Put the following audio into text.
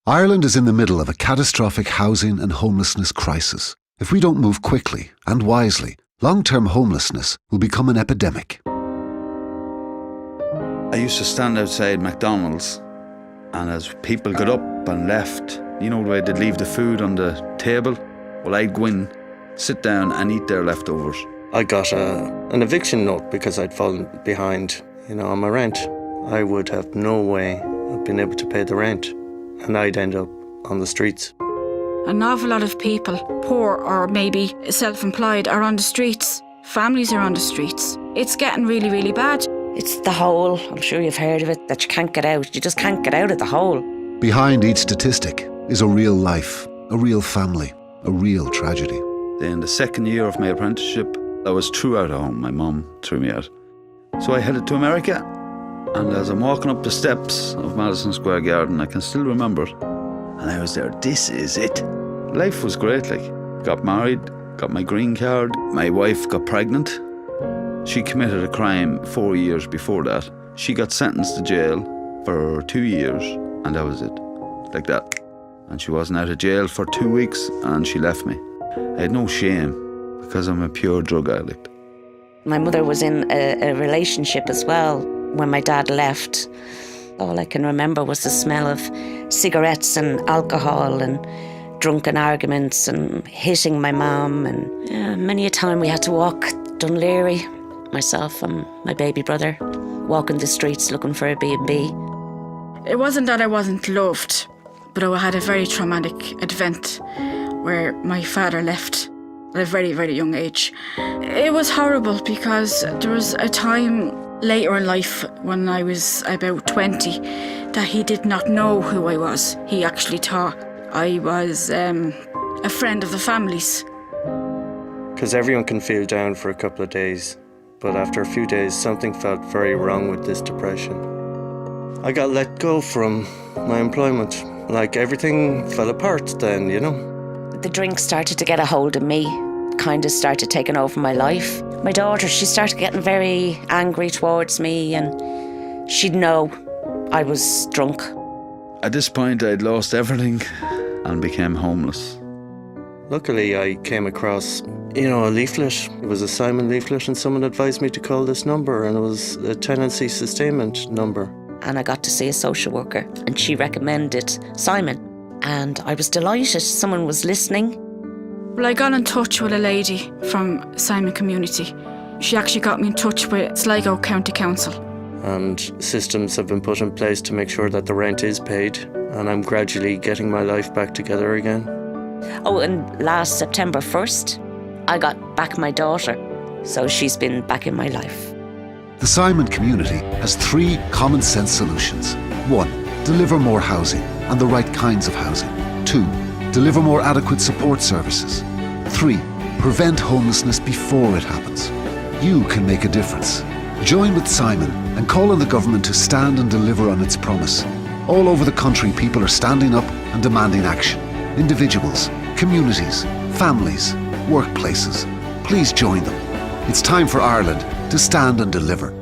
Ireland is in the middle of a catastrophic housing and homelessness crisis. If we don't move quickly and wisely, long-term homelessness will become an epidemic. I used to stand outside McDonald's, and as people got up and left, you know the way they'd leave the food on the table? Well, I'd go in, sit down and eat their leftovers. I got an eviction note because I'd fallen behind, on my rent. I would have no way of being able to pay the rent, and I'd end up on the streets. An awful lot of people, poor or maybe self-employed, are on the streets. Families are on the streets. It's getting really, really bad. It's the hole, I'm sure you've heard of it, that you can't get out. You just can't get out of the hole. Behind each statistic is a real life, a real family, a real tragedy. In the second year of my apprenticeship, I was through out of home. My mum threw me out. So I headed to America, and as I'm walking up the steps of Madison Square Garden, I can still remember it. And I was there, this is it. Life was great, Got married, got my green card. My wife got pregnant. She committed a crime 4 years before that. She got sentenced to jail for 2 years, and that was it. Like that. And she wasn't out of jail for 2 weeks, and she left me. I had no shame, because I'm a pure drug addict. My mother was in a relationship as well when my dad left. All I can remember was the smell of cigarettes and alcohol and drunken arguments and hitting my mum. And many a time we had to walk Dunleary, myself and my baby brother, walking the streets looking for a B&B. It wasn't that I wasn't loved, but I had a very traumatic event where my father left at a very, very young age. It was horrible because there was a time later in life when I was about 20 that he did not know who I was. He actually thought I was a friend of the family's. Because everyone can feel down for a couple of days, but after a few days something felt very wrong with this depression. I got let go from my employment. Everything fell apart then, The drink started to get a hold of me, kind of started taking over my life. My daughter, she started getting very angry towards me, and she'd know I was drunk. At this point, I'd lost everything and became homeless. Luckily, I came across, a leaflet. It was a Simon leaflet, and someone advised me to call this number, and it was a tenancy sustainment number. And I got to see a social worker, and she recommended Simon. And I was delighted someone was listening. Well, I got in touch with a lady from Simon Community. She actually got me in touch with Sligo County Council. And systems have been put in place to make sure that the rent is paid, and I'm gradually getting my life back together again. Oh, and last September 1st, I got back my daughter, so she's been back in my life. The Simon Community has 3 common sense solutions. 1. Deliver more housing and the right kinds of housing. 2. Deliver more adequate support services. 3. Prevent homelessness before it happens. You can make a difference. Join with Simon and call on the government to stand and deliver on its promise. All over the country, people are standing up and demanding action. Individuals, communities, families, workplaces. Please join them. It's time for Ireland to stand and deliver.